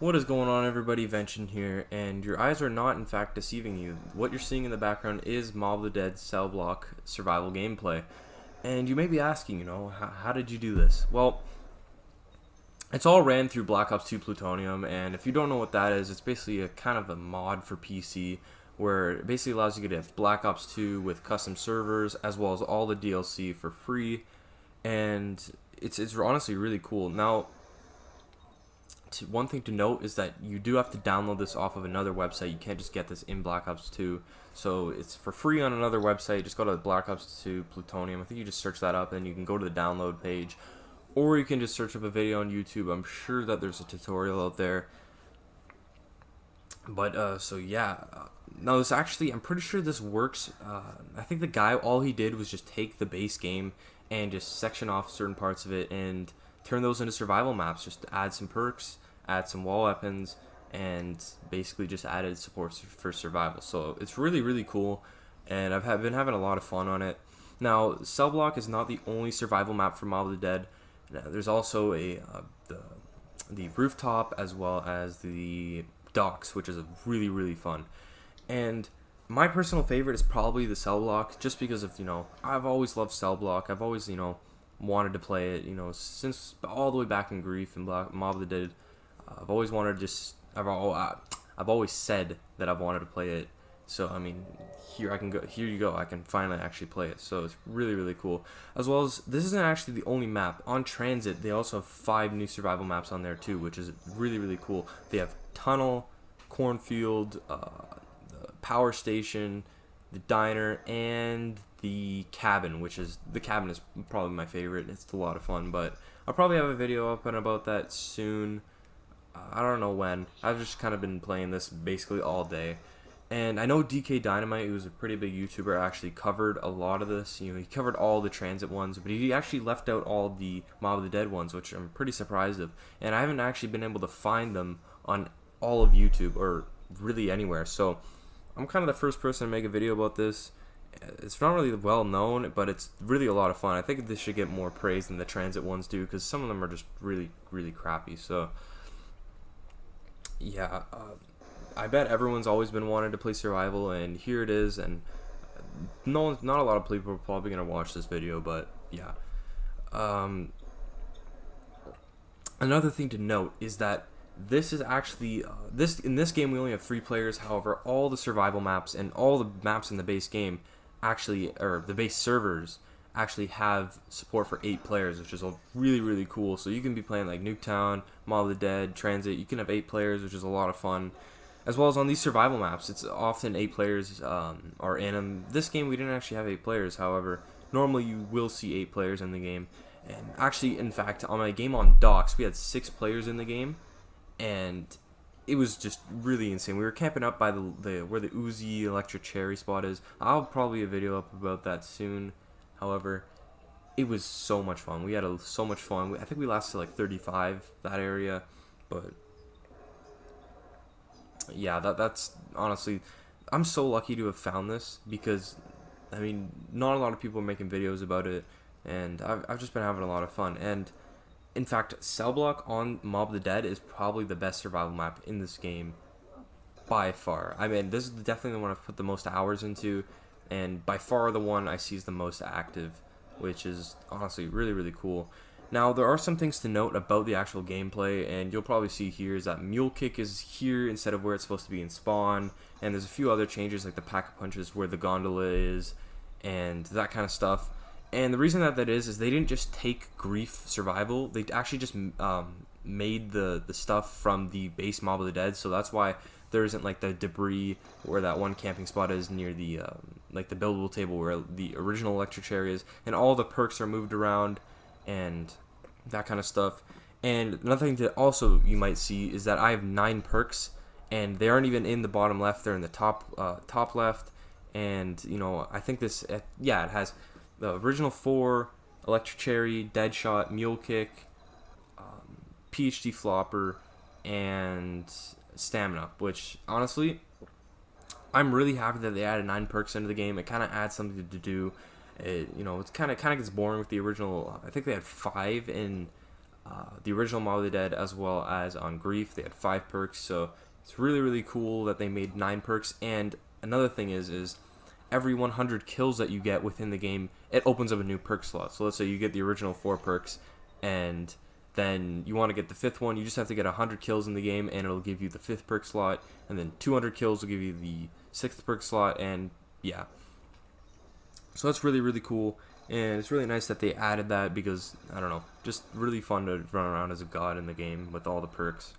What is going on, everybody? Vention here, and your eyes are not in fact deceiving you. What you're seeing in the background is Motd Cellblock survival gameplay. And you may be asking, how did you do this? Well, it's all ran through Black Ops 2 Plutonium, and if you don't know what that is, it's basically a kind of a mod for PC where it basically allows you to get Black Ops 2 with custom servers as well as all the DLC for free, and it's honestly really cool. Now, one thing to note is that you do have to download this off of another website. You can't just get this in Black Ops 2. So it's for free on another website. Just go to Black Ops 2 Plutonium. I think you just search that up and you can go to the download page. Or you can just search up a video on YouTube. I'm sure that there's a tutorial out there. But, so yeah. Now this actually, I'm pretty sure this works. I think the guy, all he did was just take the base game and just section off certain parts of it and turn those into survival maps. Just add some perks, add some wall weapons, and basically just added support for survival. So it's really cool, and I've been having a lot of fun on it. Now, Cellblock is not the only survival map for Mob of the Dead. There's also the rooftop as well as the docks, which is really fun. And my personal favorite is probably the Cellblock, just because of, I've always loved Cellblock. I've always, wanted to play it, since all the way back in Grief and Mob of the Dead. I've always wanted to just, I've always said that I've wanted to play it. So I mean, here you go. I can finally actually play it. So it's really cool. As well as, this isn't actually the only map on Transit. They also have 5 new survival maps on there too, which is really cool. They have Tunnel, Cornfield, the Power Station, the Diner, and the Cabin, the Cabin is probably my favorite. It's a lot of fun, but I'll probably have a video up and about that soon. I don't know when. I've just kind of been playing this basically all day. And I know DK Dynamite, who's a pretty big YouTuber, actually covered a lot of this. He covered all the Transit ones, but he actually left out all the Mob of the Dead ones, which I'm pretty surprised of. And I haven't actually been able to find them on all of YouTube, or really anywhere. So I'm kind of the first person to make a video about this. It's not really well known, but it's really a lot of fun. I think this should get more praise than the Transit ones do, because some of them are just really crappy. So yeah, I bet everyone's always been wanting to play survival, and here it is. And not a lot of people are probably gonna watch this video, but yeah. Another thing to note is that this is actually in this game we only have 3 players. However, all the survival maps and all the maps in the base game or the base servers actually have support for 8 players, which is really cool. So you can be playing like Nuketown, Mob of the Dead, Transit. You can have 8 players, which is a lot of fun. As well as on these survival maps, it's often 8 players are in them. This game we didn't actually have 8 players. However, normally you will see 8 players in the game. And actually, in fact, on my game on docks, we had 6 players in the game, and it was just really insane. We were camping up by where the Uzi Electric Cherry spot is. I'll probably a video up about that soon. However, it was so much fun. We had so much fun. I think we lasted like 35 that area, but yeah, that's honestly, I'm so lucky to have found this, because I mean, not a lot of people are making videos about it, and I've just been having a lot of fun. And in fact, Cellblock on Mob of the Dead is probably the best survival map in this game by far. I mean, this is definitely the one I've put the most hours into, and by far the one I see is the most active, which is honestly really cool. Now, there are some things to note about the actual gameplay, and you'll probably see here is that Mule Kick is here instead of where it's supposed to be in Spawn, and there's a few other changes like the Pack-a-Punches where the gondola is, and that kind of stuff. And the reason that is they didn't just take Grief Survival, they actually just made the stuff from the base Mob of the Dead, so that's why there isn't like the debris where that one camping spot is near the like the buildable table where the original Electric Chair is, and all the perks are moved around and that kind of stuff. And another thing that also you might see is that I have 9 perks, and they aren't even in the bottom left, they're in the top left. And I think this it has the original 4, Electric Cherry, Deadshot, Mule Kick, PhD Flopper, and Stamina, which honestly I'm really happy that they added 9 perks into the game. It kind of adds something to do. It's kind of gets boring with the original. I think they had 5 in the original Motd Dead as well as on Grief. They had 5 perks, so it's really, really cool that they made 9 perks. And another thing is every 100 kills that you get within the game, it opens up a new perk slot. So let's say you get the original 4 perks, and then you want to get the 5th one. You just have to get 100 kills in the game, and it'll give you the 5th perk slot. And then 200 kills will give you the 6th perk slot, and yeah. So that's really, really cool. And it's really nice that they added that because, I don't know, just really fun to run around as a god in the game with all the perks.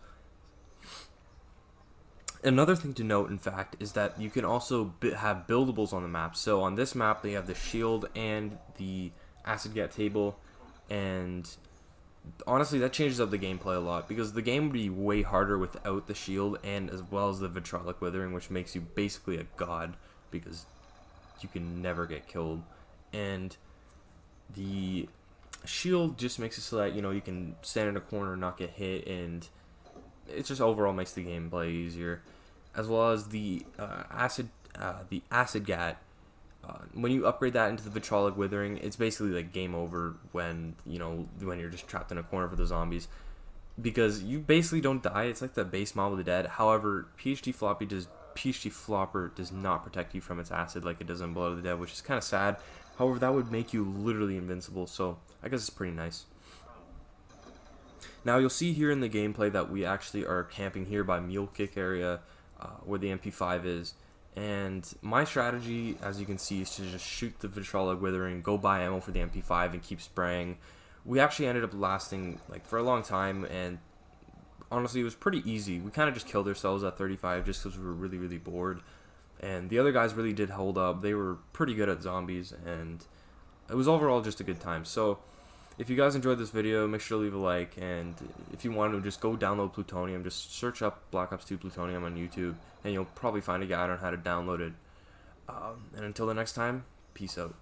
Another thing to note, in fact, is that you can also have buildables on the map. So on this map, they have the shield and the acid gat table, and honestly, that changes up the gameplay a lot because the game would be way harder without the shield and as well as the vitrolic withering, which makes you basically a god because you can never get killed. And the shield just makes it so that, you know, you can stand in a corner and not get hit, and it just overall makes the gameplay easier. As well as the acid gat. When you upgrade that into the vitrolic withering, it's basically like game over when you're just trapped in a corner for the zombies, because you basically don't die. It's like the base Motd the Dead. However, PhD Flopper does not protect you from its acid like it does in Blood of the Dead, which is kind of sad. However, that would make you literally invincible, so I guess it's pretty nice. Now you'll see here in the gameplay that we actually are camping here by Mule Kick area, where the MP5 is. And my strategy, as you can see, is to just shoot the vitrolic withering, go buy ammo for the MP5, and keep spraying. We actually ended up lasting like for a long time, and honestly, it was pretty easy. We kind of just killed ourselves at 35 just because we were really, really bored. And the other guys really did hold up. They were pretty good at zombies, and it was overall just a good time. So if you guys enjoyed this video, make sure to leave a like, and if you want to, just go download Plutonium. Just search up Black Ops 2 Plutonium on YouTube, and you'll probably find a guide on how to download it. And until the next time, peace out.